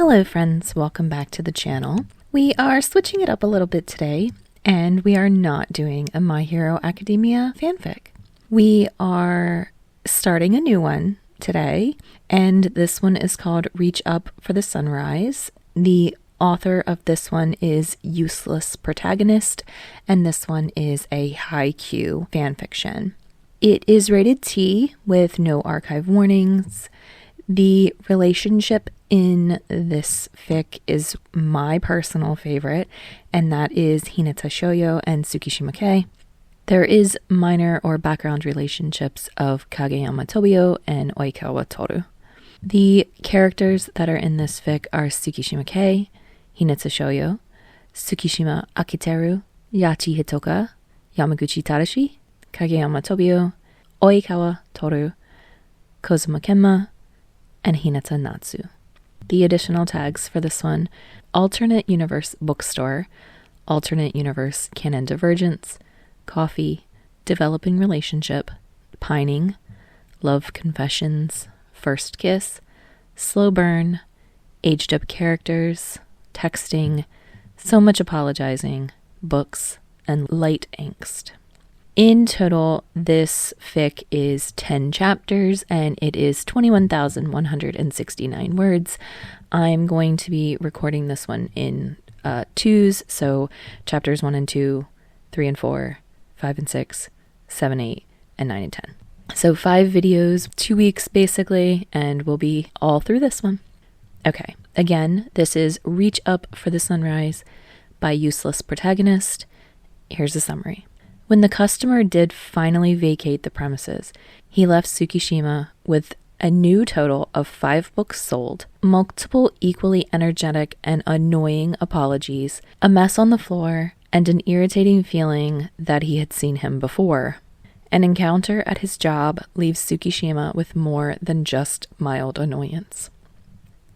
Hello friends, welcome back to the channel. We are switching it up a little bit today, and we are not doing a My Hero Academia fanfic. We are starting a new one today, and this one is called Reach Up for the Sunrise. The author of this one is UselessProtagonist, and this one is a Haikyu fanfiction. It is rated T with no archive warnings. The relationship in this fic is my personal favorite, and that is Hinata Shouyou and Tsukishima. There is minor or background relationships of Kageyama Tobio and Oikawa Tooru. The characters that are in this fic are Tsukishima, Hinata Shouyou, Tsukishima Akiteru, Yachi Hitoka, Yamaguchi Tadashi, Kageyama Tobio, Oikawa Tooru, Kozuma Kenma, and Hinata Natsu. The additional tags for this one: alternate universe bookstore, alternate universe canon divergence, coffee, developing relationship, pining, love confessions, first kiss, slow burn, aged up characters, texting, so much apologizing, books, and light angst. In total, this fic is 10 chapters and it is 21,169 words. I'm going to be recording this one in twos, so chapters 1 and 2, 3 and 4, 5 and 6, 7, 8, and 9 and 10. So 5 videos, 2 weeks basically, and we'll be all through this one. Okay, again, this is Reach Up for the Sunrise by UselessProtagonist. Here's a summary. When the customer did finally vacate the premises, he left Tsukishima with a new total of 5 books sold, multiple equally energetic and annoying apologies, a mess on the floor, and an irritating feeling that he had seen him before. An encounter at his job leaves Tsukishima with more than just mild annoyance.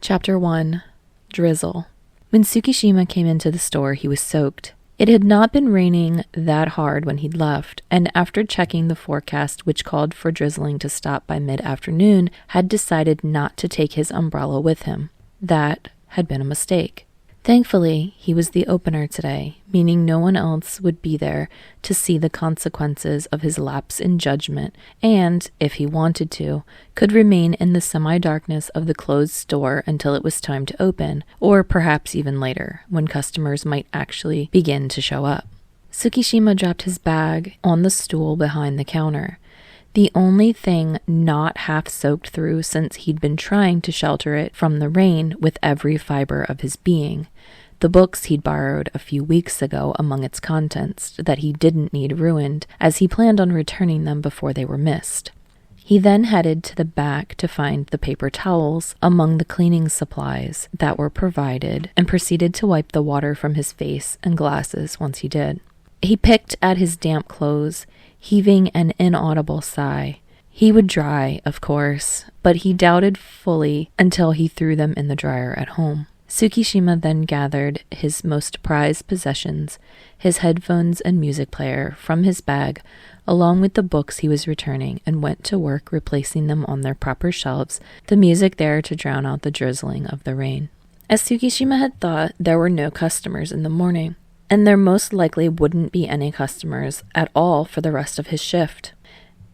Chapter 1. Drizzle. When Tsukishima came into the store, he was soaked. It had not been raining that hard when he'd left, and after checking the forecast, which called for drizzling to stop by mid-afternoon, had decided not to take his umbrella with him. That had been a mistake. Thankfully, he was the opener today, meaning no one else would be there to see the consequences of his lapse in judgment and, if he wanted to, could remain in the semi-darkness of the closed store until it was time to open, or perhaps even later, when customers might actually begin to show up. Tsukishima dropped his bag on the stool behind the counter. The only thing not half soaked through since he'd been trying to shelter it from the rain with every fiber of his being. The books he'd borrowed a few weeks ago among its contents that he didn't need ruined, as he planned on returning them before they were missed. He then headed to the back to find the paper towels among the cleaning supplies that were provided and proceeded to wipe the water from his face and glasses once he did. He picked at his damp clothes, heaving an inaudible sigh. He would dry, of course, but he doubted fully until he threw them in the dryer at home. Tsukishima then gathered his most prized possessions, his headphones and music player, from his bag, along with the books he was returning, and went to work replacing them on their proper shelves, the music there to drown out the drizzling of the rain. As Tsukishima had thought, there were no customers in the morning, and there most likely wouldn't be any customers at all for the rest of his shift.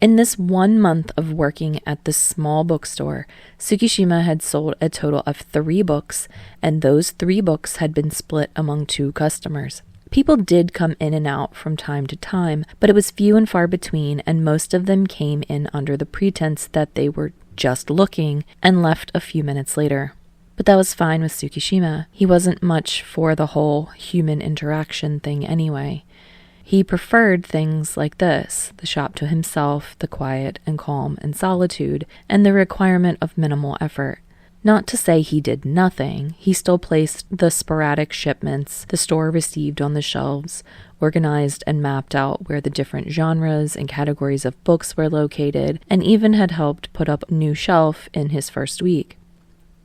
In this 1 month of working at the small bookstore, Tsukishima had sold a total of 3 books, and those 3 books had been split among 2 customers. People did come in and out from time to time, but it was few and far between, and most of them came in under the pretense that they were just looking and left a few minutes later. But that was fine with Tsukishima. He wasn't much for the whole human interaction thing anyway. He preferred things like this: the shop to himself, the quiet and calm and solitude, and the requirement of minimal effort. Not to say he did nothing. He still placed the sporadic shipments the store received on the shelves, organized and mapped out where the different genres and categories of books were located, and even had helped put up a new shelf in his first week.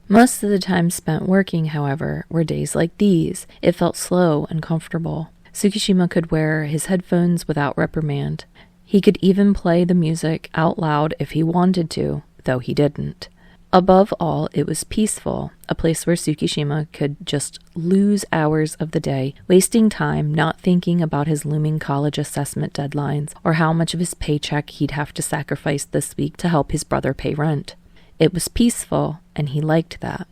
Most of the time spent working, however, were days like these. It felt slow and comfortable. Tsukishima could wear his headphones without reprimand. He could even play the music out loud if he wanted to, though he didn't. Above all, it was peaceful, a place where Tsukishima could just lose hours of the day, wasting time not thinking about his looming college assessment deadlines or how much of his paycheck he'd have to sacrifice this week to help his brother pay rent. It was peaceful, and he liked that.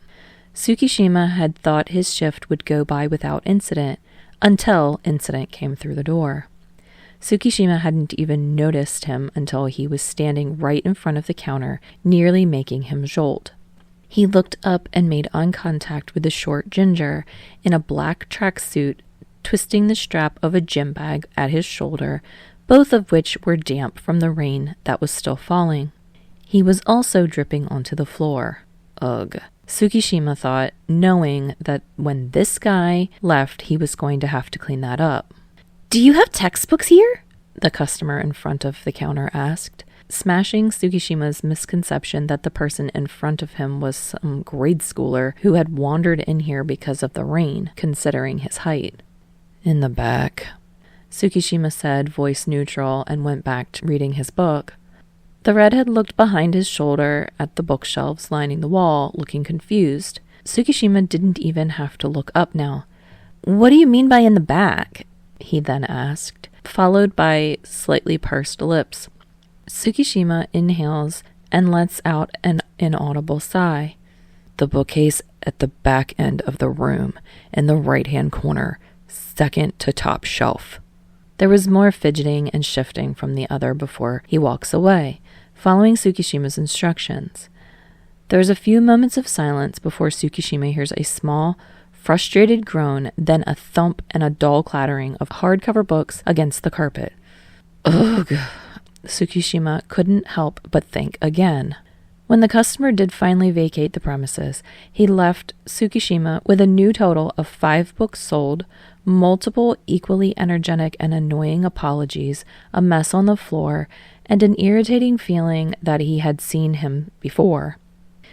Tsukishima had thought his shift would go by without incident, until incident came through the door. Tsukishima hadn't even noticed him until he was standing right in front of the counter, nearly making him jolt. He looked up and made eye contact with the short ginger in a black tracksuit, twisting the strap of a gym bag at his shoulder, both of which were damp from the rain that was still falling. He was also dripping onto the floor. Ugh. Tsukishima thought, knowing that when this guy left, he was going to have to clean that up. "Do you have textbooks here?" the customer in front of the counter asked, smashing Tsukishima's misconception that the person in front of him was some grade schooler who had wandered in here because of the rain, considering his height. "In the back," Tsukishima said, voice neutral, and went back to reading his book. The redhead looked behind his shoulder at the bookshelves lining the wall, looking confused. Tsukishima didn't even have to look up now. "What do you mean by in the back?" he then asked, followed by slightly pursed lips. Tsukishima inhales and lets out an inaudible sigh. "The bookcase at the back end of the room, in the right-hand corner, second to top shelf." There was more fidgeting and shifting from the other before he walks away, following Tsukishima's instructions. There's a few moments of silence before Tsukishima hears a small, frustrated groan, then a thump and a dull clattering of hardcover books against the carpet. Ugh! Tsukishima couldn't help but think again. When the customer did finally vacate the premises, he left Tsukishima with a new total of 5 books sold, multiple equally energetic and annoying apologies, a mess on the floor, and an irritating feeling that he had seen him before.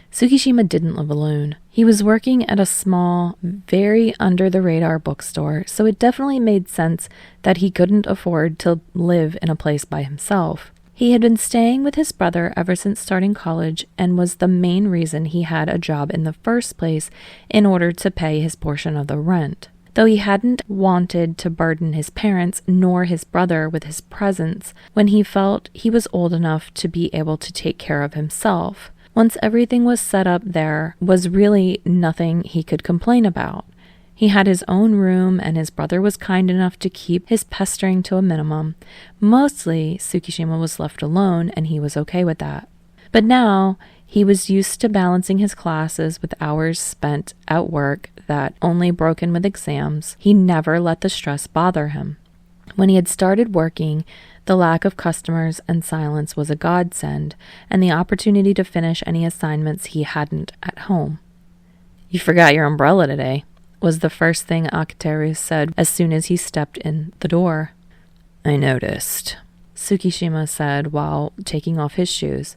Tsukishima didn't live alone. He was working at a small, very under-the-radar bookstore, so it definitely made sense that he couldn't afford to live in a place by himself. He had been staying with his brother ever since starting college and was the main reason he had a job in the first place in order to pay his portion of the rent. Though he hadn't wanted to burden his parents nor his brother with his presence when he felt he was old enough to be able to take care of himself. Once everything was set up, there was really nothing he could complain about. He had his own room, and his brother was kind enough to keep his pestering to a minimum. Mostly, Tsukishima was left alone, and he was okay with that. But now, he was used to balancing his classes with hours spent at work that only broken with exams. He never let the stress bother him. When he had started working, the lack of customers and silence was a godsend, and the opportunity to finish any assignments he hadn't at home. "You forgot your umbrella today," was the first thing Akateru said as soon as he stepped in the door. "I noticed," Tsukishima said while taking off his shoes.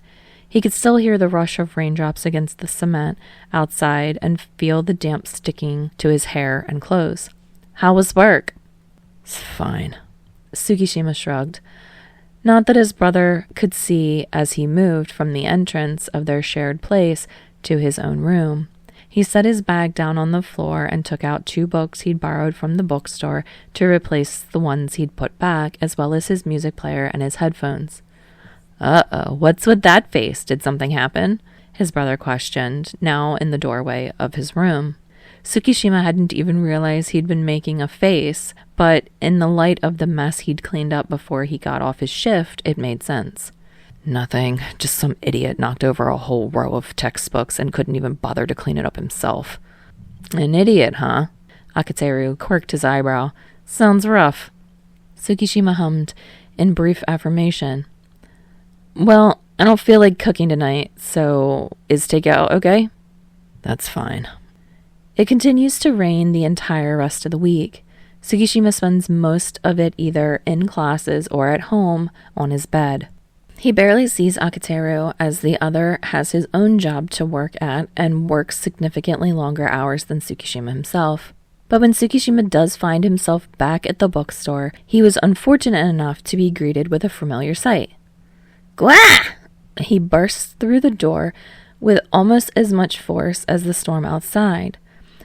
He could still hear the rush of raindrops against the cement outside and feel the damp sticking to his hair and clothes. "How was work?" "It's fine," Tsukishima shrugged. Not that his brother could see as he moved from the entrance of their shared place to his own room. He set his bag down on the floor and took out 2 books he'd borrowed from the bookstore to replace the ones he'd put back, as well as his music player and his headphones. "Uh-oh, what's with that face? Did something happen?" his brother questioned, now in the doorway of his room. Tsukishima hadn't even realized he'd been making a face, but in the light of the mess he'd cleaned up before he got off his shift, it made sense. "Nothing, just some idiot knocked over a whole row of textbooks and couldn't even bother to clean it up himself." "An idiot, huh?" Akateru quirked his eyebrow. "Sounds rough." Tsukishima hummed in brief affirmation. "Well, I don't feel like cooking tonight, so is takeout okay?" "That's fine." It continues to rain the entire rest of the week. Tsukishima spends most of it either in classes or at home on his bed. He barely sees Akateru, as the other has his own job to work at and works significantly longer hours than Tsukishima himself. But when Tsukishima does find himself back at the bookstore, he was unfortunate enough to be greeted with a familiar sight. "Gwah!" He bursts through the door with almost as much force as the storm outside,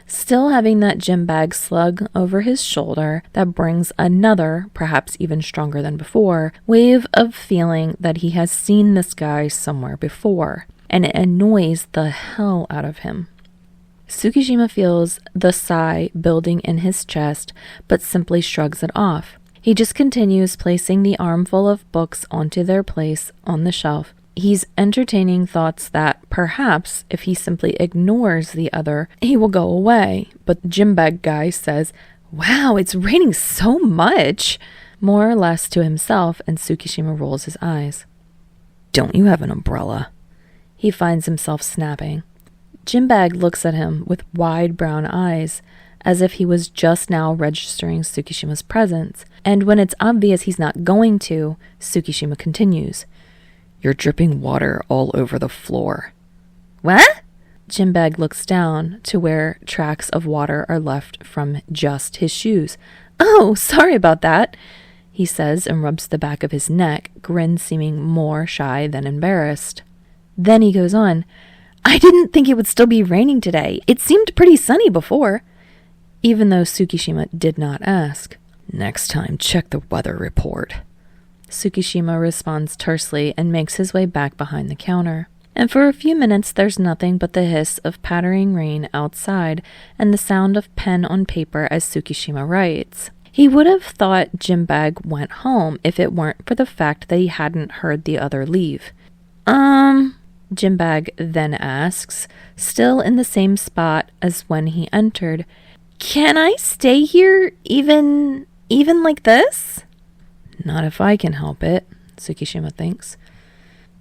still having that gym bag slung over his shoulder that brings another, perhaps even stronger than before, wave of feeling that he has seen this guy somewhere before, and it annoys the hell out of him. Tsukishima feels the sigh building in his chest, but simply shrugs it off. He just continues placing the armful of books onto their place on the shelf. He's entertaining thoughts that perhaps if he simply ignores the other, he will go away. But the gym bag guy says, "Wow, it's raining so much," more or less to himself, and Tsukishima rolls his eyes. "Don't you have an umbrella?" He finds himself snapping. Gym bag looks at him with wide brown eyes, as if he was just now registering Tsukishima's presence, and when it's obvious he's not going to, Tsukishima continues, "You're dripping water all over the floor." "What?" Gym bag looks down to where tracks of water are left from just his shoes. "Oh, sorry about that," he says and rubs the back of his neck, grin seeming more shy than embarrassed. Then he goes on, "I didn't think it would still be raining today. It seemed pretty sunny before," even though Tsukishima did not ask. "Next time, check the weather report." Tsukishima responds tersely and makes his way back behind the counter. And for a few minutes there's nothing but the hiss of pattering rain outside and the sound of pen on paper as Tsukishima writes. He would have thought Gym Bag went home if it weren't for the fact that he hadn't heard the other leave. Gym Bag then asks, still in the same spot as when he entered, "Can I stay here even like this?" "Not if I can help it," Tsukishima thinks.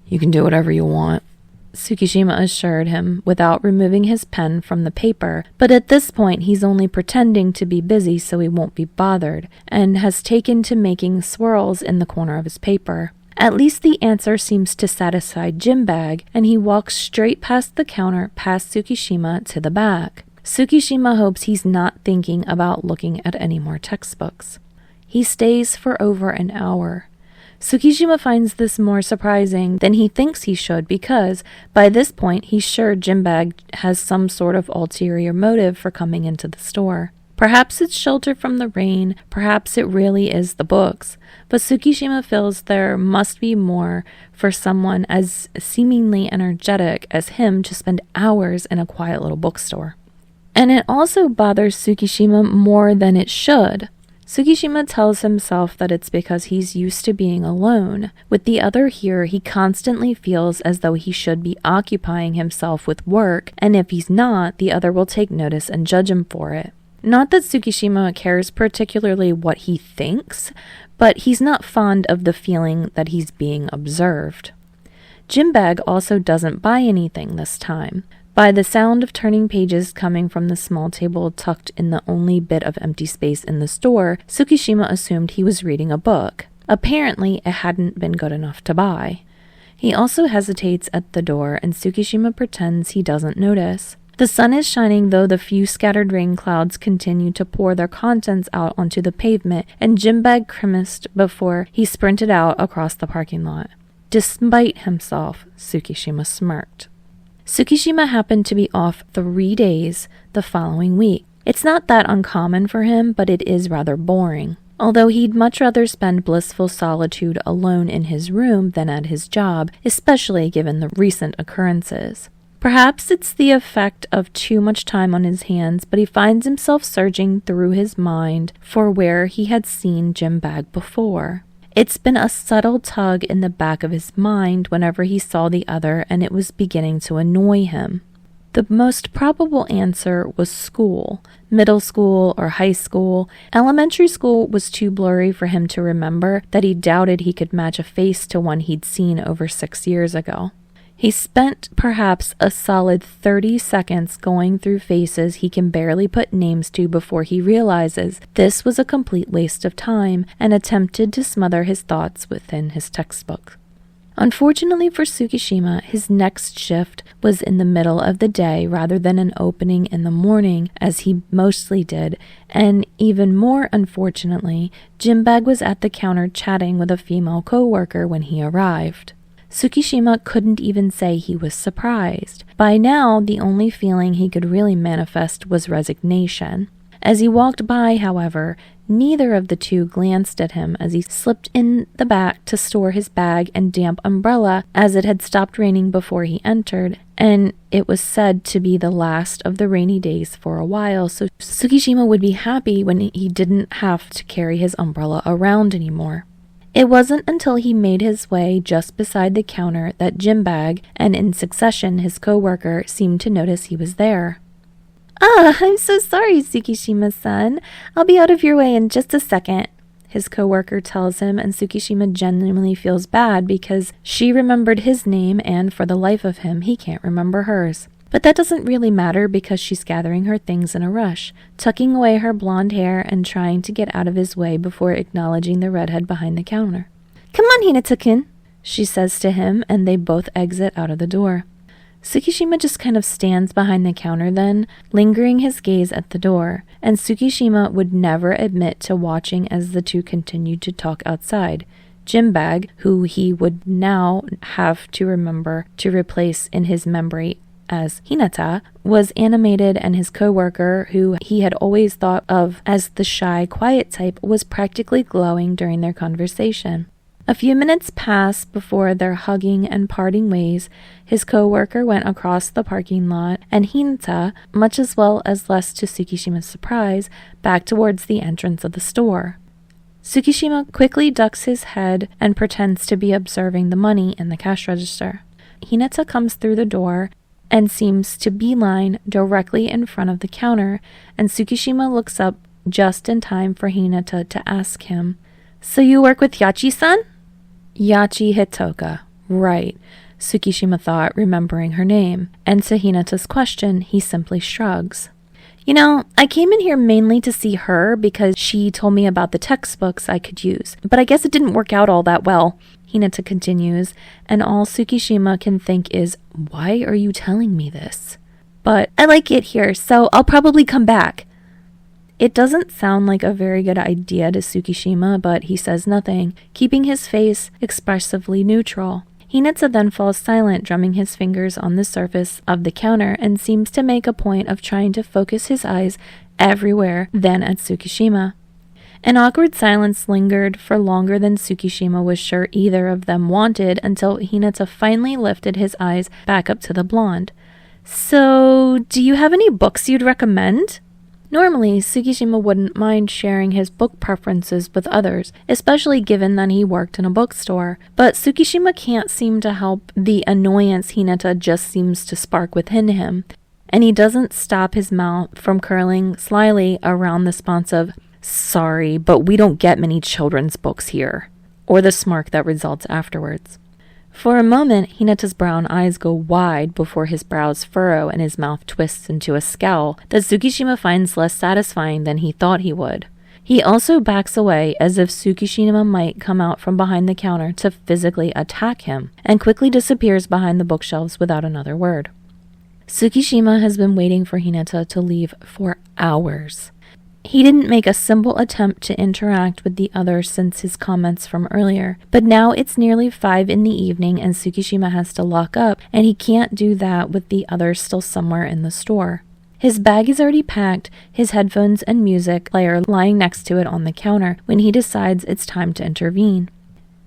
"You can do whatever you want," Tsukishima assured him without removing his pen from the paper, but at this point he's only pretending to be busy so he won't be bothered, and has taken to making swirls in the corner of his paper. At least the answer seems to satisfy Gym Bag, and he walks straight past the counter, past Tsukishima, to the back. Tsukishima hopes he's not thinking about looking at any more textbooks. He stays for over an hour. Tsukishima finds this more surprising than he thinks he should because, by this point, he's sure Gym Bag has some sort of ulterior motive for coming into the store. Perhaps it's shelter from the rain, perhaps it really is the books, but Tsukishima feels there must be more for someone as seemingly energetic as him to spend hours in a quiet little bookstore. And it also bothers Tsukishima more than it should. Tsukishima tells himself that it's because he's used to being alone. With the other here, he constantly feels as though he should be occupying himself with work, and if he's not, the other will take notice and judge him for it. Not that Tsukishima cares particularly what he thinks, but he's not fond of the feeling that he's being observed. Gym Bag also doesn't buy anything this time. By the sound of turning pages coming from the small table tucked in the only bit of empty space in the store, Tsukishima assumed he was reading a book. Apparently, it hadn't been good enough to buy. He also hesitates at the door, and Tsukishima pretends he doesn't notice. The sun is shining, though the few scattered rain clouds continue to pour their contents out onto the pavement, and Gym Bag grimaced before he sprinted out across the parking lot. Despite himself, Tsukishima smirked. Tsukishima happened to be off 3 days the following week. It's not that uncommon for him, but it is rather boring. Although he'd much rather spend blissful solitude alone in his room than at his job, especially given the recent occurrences. Perhaps it's the effect of too much time on his hands, but he finds himself searching through his mind for where he had seen Gym Bag before. It's been a subtle tug in the back of his mind whenever he saw the other, and it was beginning to annoy him. The most probable answer was school, middle school or high school. Elementary school was too blurry for him to remember that he doubted he could match a face to one he'd seen over 6 years ago. He spent perhaps a solid 30 seconds going through faces he can barely put names to before he realizes this was a complete waste of time and attempted to smother his thoughts within his textbook. Unfortunately for Tsukishima, his next shift was in the middle of the day rather than an opening in the morning as he mostly did, and even more unfortunately, Gym Bag was at the counter chatting with a female co-worker when he arrived. Tsukishima couldn't even say he was surprised. By now, the only feeling he could really manifest was resignation. As he walked by, however, neither of the two glanced at him as he slipped in the back to store his bag and damp umbrella, as it had stopped raining before he entered, and it was said to be the last of the rainy days for a while, so Tsukishima would be happy when he didn't have to carry his umbrella around anymore. It wasn't until he made his way just beside the counter that Jimbag, and in succession his co-worker, seemed to notice he was there. I'm so sorry, Tsukishima-san. I'll be out of your way in just a second," his co-worker tells him, and Tsukishima genuinely feels bad because she remembered his name and, for the life of him, he can't remember hers. But that doesn't really matter because she's gathering her things in a rush, tucking away her blonde hair and trying to get out of his way before acknowledging the redhead behind the counter. "Come on, Hinata-kun," she says to him, and they both exit out of the door. Tsukishima just kind of stands behind the counter then, lingering his gaze at the door, and Tsukishima would never admit to watching as the two continued to talk outside. Jimbag, who he would now have to remember to replace in his memory as Hinata, was animated, and his co-worker, who he had always thought of as the shy, quiet type, was practically glowing during their conversation. A few minutes passed before their hugging and parting ways. His co-worker went across the parking lot, and Hinata, much as well as less to Tsukishima's surprise, back towards the entrance of the store. Tsukishima quickly ducks his head and pretends to be observing the money in the cash register. Hinata comes through the door and seems to beeline directly in front of the counter, and Tsukishima looks up just in time for Hinata to ask him, "So you work with Yachi-san?" Yachi Hitoka. Right, Tsukishima thought, remembering her name, and to Hinata's question, he simply shrugs. "You know, I came in here mainly to see her because she told me about the textbooks I could use, but I guess it didn't work out all that well," Hinata continues, and all Tsukishima can think is, "Why are you telling me this?" "But I like it here, so I'll probably come back." It doesn't sound like a very good idea to Tsukishima, but he says nothing, keeping his face expressively neutral. Hinata then falls silent, drumming his fingers on the surface of the counter, and seems to make a point of trying to focus his eyes everywhere than at Tsukishima. An awkward silence lingered for longer than Tsukishima was sure either of them wanted, until Hinata finally lifted his eyes back up to the blonde. "So, do you have any books you'd recommend?" Normally, Tsukishima wouldn't mind sharing his book preferences with others, especially given that he worked in a bookstore, but Tsukishima can't seem to help the annoyance Hinata just seems to spark within him, and he doesn't stop his mouth from curling slyly around the responsive, "Sorry, but we don't get many children's books here," or the smirk that results afterwards. For a moment, Hinata's brown eyes go wide before his brows furrow and his mouth twists into a scowl that Tsukishima finds less satisfying than he thought he would. He also backs away as if Tsukishima might come out from behind the counter to physically attack him, and quickly disappears behind the bookshelves without another word. Tsukishima has been waiting for Hinata to leave for hours. He didn't make a simple attempt to interact with the others since his comments from earlier, but now it's nearly 5 in the evening and Tsukishima has to lock up, and he can't do that with the others still somewhere in the store. His bag is already packed, his headphones and music player lying next to it on the counter, when he decides it's time to intervene.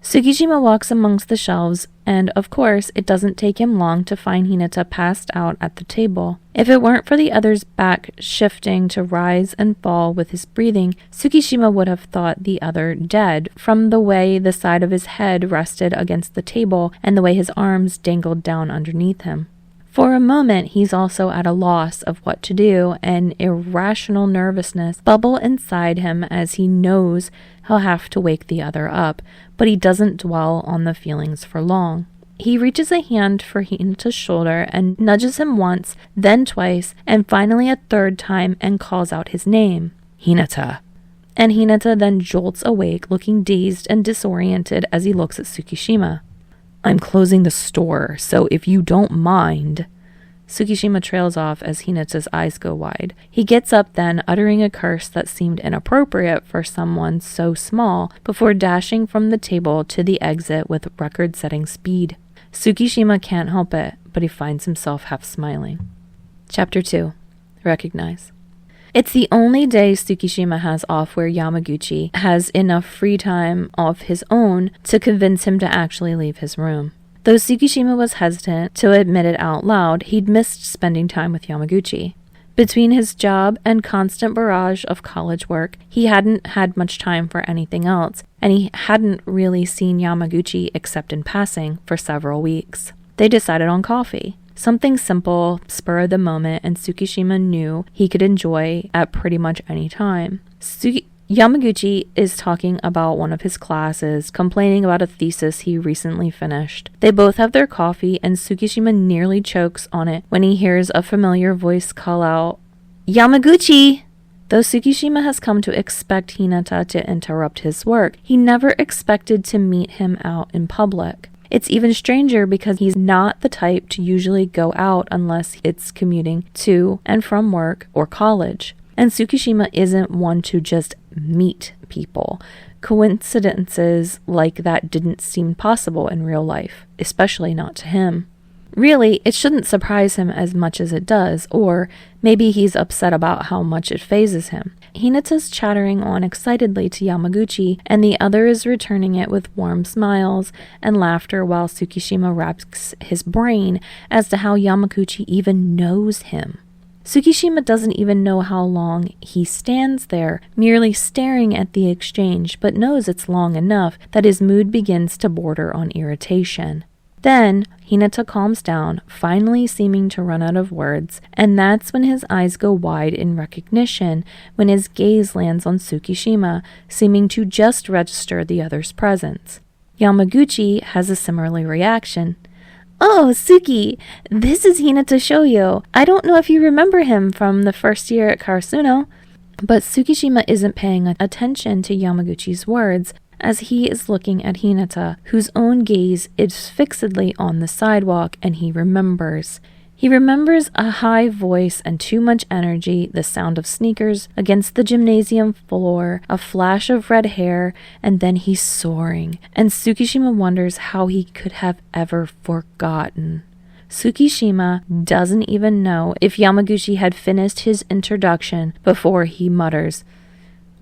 Tsukishima walks amongst the shelves, and of course, it doesn't take him long to find Hinata passed out at the table. If it weren't for the other's back shifting to rise and fall with his breathing, Tsukishima would have thought the other dead, from the way the side of his head rested against the table and the way his arms dangled down underneath him. For a moment, he's also at a loss of what to do, and irrational nervousness bubble inside him as he knows he'll have to wake the other up, but he doesn't dwell on the feelings for long. He reaches a hand for Hinata's shoulder and nudges him once, then twice, and finally a third time, and calls out his name, "Hinata." And Hinata then jolts awake, looking dazed and disoriented as he looks at Tsukishima. "I'm closing the store, so if you don't mind." Tsukishima trails off as Hinata's eyes go wide. He gets up then, uttering a curse that seemed inappropriate for someone so small, before dashing from the table to the exit with record-setting speed. Tsukishima can't help it, but he finds himself half smiling. Chapter 2. Recognize. It's the only day Tsukishima has off where Yamaguchi has enough free time of his own to convince him to actually leave his room. Though Tsukishima was hesitant to admit it out loud, he'd missed spending time with Yamaguchi. Between his job and constant barrage of college work, he hadn't had much time for anything else, and he hadn't really seen Yamaguchi except in passing for several weeks. They decided on coffee. Something simple, spur of the moment, and Tsukishima knew he could enjoy at pretty much any time. Yamaguchi is talking about one of his classes, complaining about a thesis he recently finished. They both have their coffee, and Tsukishima nearly chokes on it when he hears a familiar voice call out, "Yamaguchi!" Though Tsukishima has come to expect Hinata to interrupt his work, he never expected to meet him out in public. It's even stranger because he's not the type to usually go out unless it's commuting to and from work or college. And Tsukishima isn't one to just meet people. Coincidences like that didn't seem possible in real life, especially not to him. Really, it shouldn't surprise him as much as it does, or maybe he's upset about how much it phases him. Hinata's chattering on excitedly to Yamaguchi, and the other is returning it with warm smiles and laughter while Tsukishima racks his brain as to how Yamaguchi even knows him. Tsukishima doesn't even know how long he stands there, merely staring at the exchange, but knows it's long enough that his mood begins to border on irritation. Then, Hinata calms down, finally seeming to run out of words, and that's when his eyes go wide in recognition, when his gaze lands on Tsukishima, seeming to just register the other's presence. Yamaguchi has a similar reaction. "Oh, Tsuki, this is Hinata Shouyou. I don't know if you remember him from the first year at Karasuno." But Tsukishima isn't paying attention to Yamaguchi's words, as he is looking at Hinata, whose own gaze is fixedly on the sidewalk, and he remembers. He remembers a high voice and too much energy, the sound of sneakers against the gymnasium floor, a flash of red hair, and then he's soaring, and Tsukishima wonders how he could have ever forgotten. Tsukishima doesn't even know if Yamaguchi had finished his introduction before he mutters,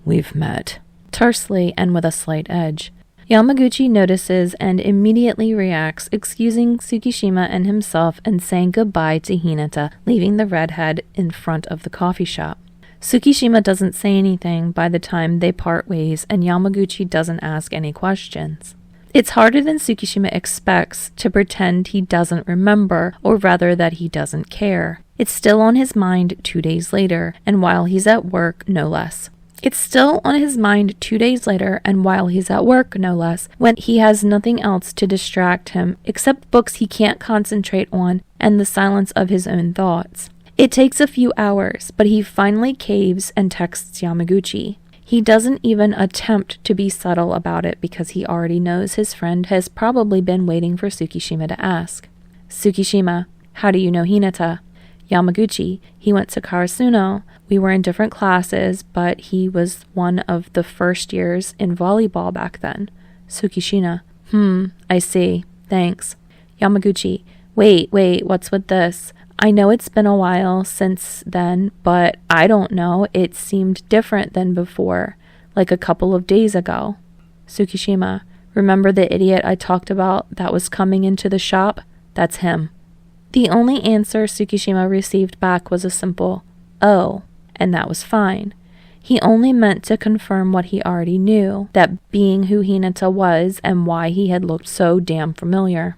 "We've met," tersely and with a slight edge. Yamaguchi notices and immediately reacts, excusing Tsukishima and himself and saying goodbye to Hinata, leaving the redhead in front of the coffee shop. Tsukishima doesn't say anything by the time they part ways, and Yamaguchi doesn't ask any questions. It's harder than Tsukishima expects to pretend he doesn't remember, or rather that he doesn't care. It's still on his mind 2 days later, and while he's at work, no less. It's still on his mind 2 days later, and while he's at work, no less, when he has nothing else to distract him except books he can't concentrate on and the silence of his own thoughts. It takes a few hours, but he finally caves and texts Yamaguchi. He doesn't even attempt to be subtle about it because he already knows his friend has probably been waiting for Tsukishima to ask. "Tsukishima, how do you know Hinata?" "Yamaguchi, he went to Karasuno. We were in different classes, but he was one of the first years in volleyball back then." Tsukishima, I see. Thanks. Yamaguchi, wait, what's with this? I know it's been a while since then, but I don't know, it seemed different than before, like a couple of days ago. Tsukishima, remember the idiot I talked about that was coming into the shop? That's him. The only answer Tsukishima received back was a simple, "Oh," and that was fine. He only meant to confirm what he already knew, that being who Hinata was and why he had looked so damn familiar.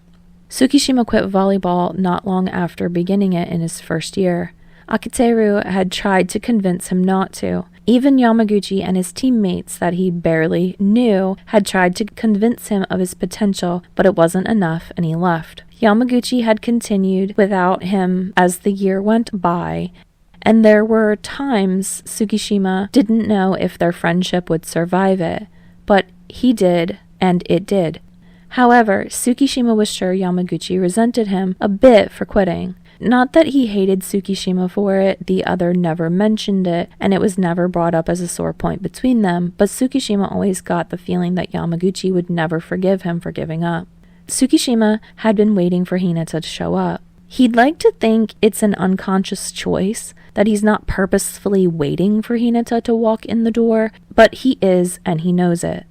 Tsukishima quit volleyball not long after beginning it in his first year. Akiteru had tried to convince him not to. Even Yamaguchi and his teammates that he barely knew had tried to convince him of his potential, but it wasn't enough and he left. Yamaguchi had continued without him as the year went by, and there were times Tsukishima didn't know if their friendship would survive it, but he did, and it did. However, Tsukishima was sure Yamaguchi resented him a bit for quitting. Not that he hated Tsukishima for it, the other never mentioned it, and it was never brought up as a sore point between them, but Tsukishima always got the feeling that Yamaguchi would never forgive him for giving up. Tsukishima had been waiting for Hinata to show up. He'd like to think it's an unconscious choice, that he's not purposefully waiting for Hinata to walk in the door, but he is, and he knows it.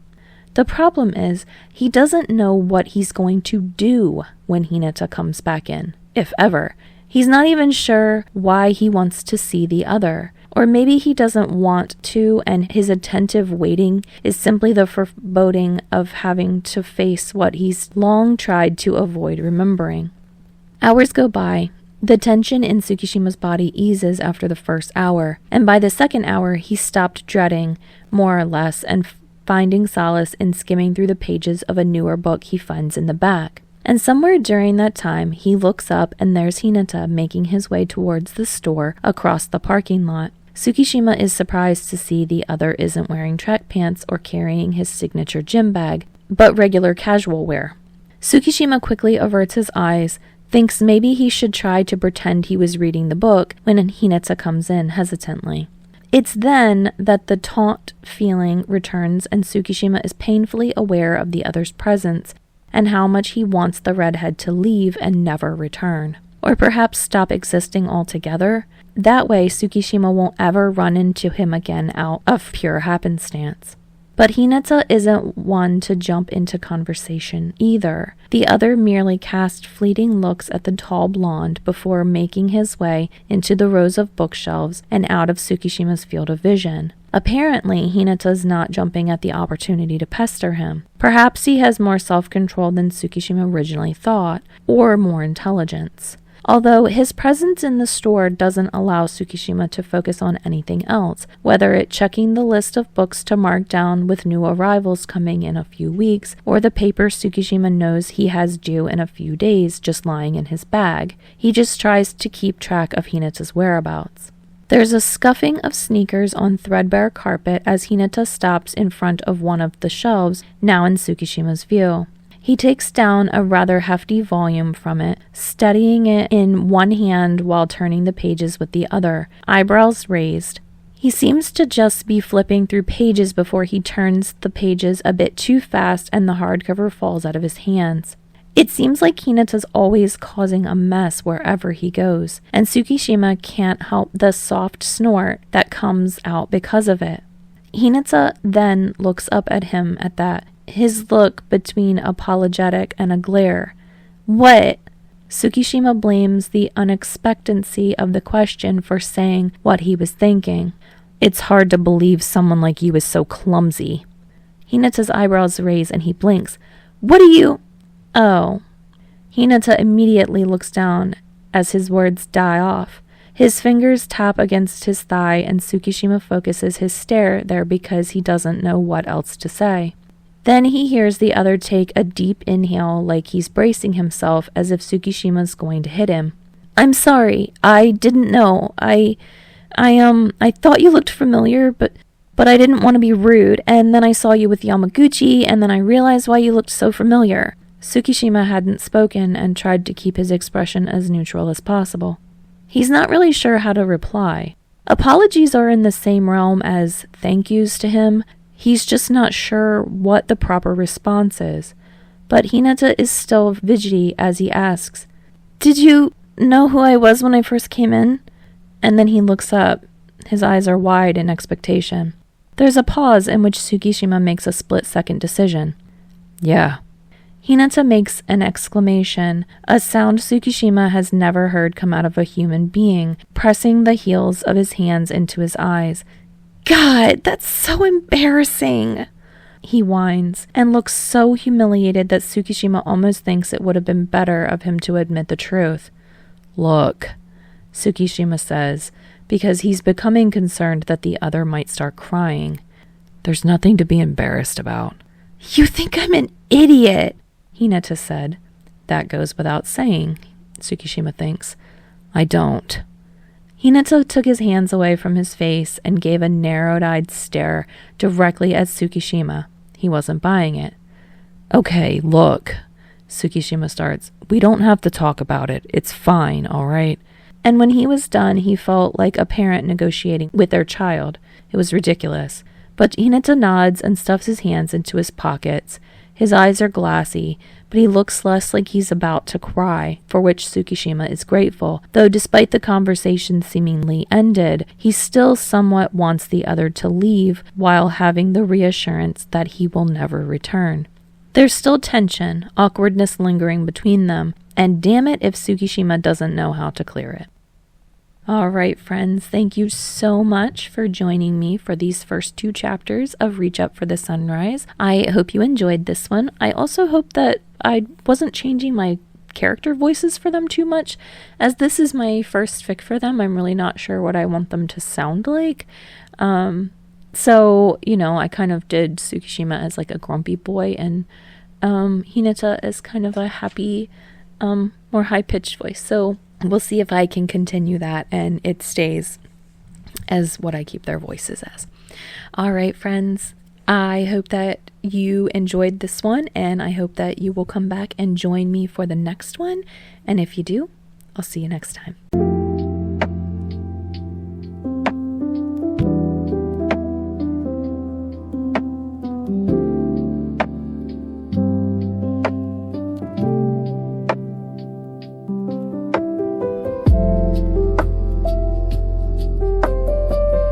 The problem is, he doesn't know what he's going to do when Hinata comes back in, if ever. He's not even sure why he wants to see the other. Or maybe he doesn't want to, and his attentive waiting is simply the foreboding of having to face what he's long tried to avoid remembering. Hours go by. The tension in Tsukishima's body eases after the first hour, and by the second hour he stopped dreading, more or less, and finding solace in skimming through the pages of a newer book he finds in the back. And somewhere during that time, he looks up and there's Hinata making his way towards the store across the parking lot. Tsukishima is surprised to see the other isn't wearing track pants or carrying his signature gym bag, but regular casual wear. Tsukishima quickly averts his eyes, thinks maybe he should try to pretend he was reading the book when Hinata comes in hesitantly. It's then that the taunt feeling returns and Tsukishima is painfully aware of the other's presence and how much he wants the redhead to leave and never return. Or perhaps stop existing altogether. That way Tsukishima won't ever run into him again out of pure happenstance. But Hinata isn't one to jump into conversation either. The other merely cast fleeting looks at the tall blonde before making his way into the rows of bookshelves and out of Tsukishima's field of vision. Apparently, Hinata's not jumping at the opportunity to pester him. Perhaps he has more self-control than Tsukishima originally thought, or more intelligence. Although his presence in the store doesn't allow Tsukishima to focus on anything else, whether it's checking the list of books to mark down with new arrivals coming in a few weeks, or the papers Tsukishima knows he has due in a few days just lying in his bag. He just tries to keep track of Hinata's whereabouts. There's a scuffing of sneakers on threadbare carpet as Hinata stops in front of one of the shelves, now in Tsukishima's view. He takes down a rather hefty volume from it, steadying it in one hand while turning the pages with the other, eyebrows raised. He seems to just be flipping through pages before he turns the pages a bit too fast and the hardcover falls out of his hands. It seems like Hinata's always causing a mess wherever he goes, and Tsukishima can't help the soft snort that comes out because of it. Hinata then looks up at him at that, his look between apologetic and a glare. What? Tsukishima blames the unexpectancy of the question for saying what he was thinking. It's hard to believe someone like you is so clumsy. Hinata's eyebrows raise and he blinks. What do you... Oh. Hinata immediately looks down as his words die off. His fingers tap against his thigh and Tsukishima focuses his stare there because he doesn't know what else to say. Then he hears the other take a deep inhale like he's bracing himself as if Tsukishima's going to hit him. I'm sorry, I didn't know. I thought you looked familiar, but I didn't want to be rude, and then I saw you with Yamaguchi, and then I realized why you looked so familiar. Tsukishima hadn't spoken and tried to keep his expression as neutral as possible. He's not really sure how to reply. Apologies are in the same realm as thank yous to him. He's just not sure what the proper response is. But Hinata is still fidgety as he asks, Did you know who I was when I first came in? And then he looks up. His eyes are wide in expectation. There's a pause in which Tsukishima makes a split-second decision. Yeah. Hinata makes an exclamation, a sound Tsukishima has never heard come out of a human being, pressing the heels of his hands into his eyes. God, that's so embarrassing, he whines, and looks so humiliated that Tsukishima almost thinks it would have been better of him to admit the truth. Look, Tsukishima says, because he's becoming concerned that the other might start crying. There's nothing to be embarrassed about. You think I'm an idiot, Hinata said. That goes without saying, Tsukishima thinks. I don't. Hinata took his hands away from his face and gave a narrowed-eyed stare directly at Tsukishima. He wasn't buying it. Okay, look, Tsukishima starts. We don't have to talk about it. It's fine, all right? And when he was done, he felt like a parent negotiating with their child. It was ridiculous. But Hinata nods and stuffs his hands into his pockets. His eyes are glassy, but he looks less like he's about to cry, for which Tsukishima is grateful, though despite the conversation seemingly ended, he still somewhat wants the other to leave while having the reassurance that he will never return. There's still tension, awkwardness lingering between them, and damn it if Tsukishima doesn't know how to clear it. Alright friends, thank you so much for joining me for these first 2 chapters of Reach Up for the Sunrise. I hope you enjoyed this one. I also hope that I wasn't changing my character voices for them too much. As this is my first fic for them, I'm really not sure what I want them to sound like. So, I kind of did Tsukishima as like a grumpy boy and Hinata as kind of a happy, more high-pitched voice. So we'll see if I can continue that and it stays as what I keep their voices as. All right, friends. I hope that you enjoyed this one, and I hope that you will come back and join me for the next one. And if you do, I'll see you next time.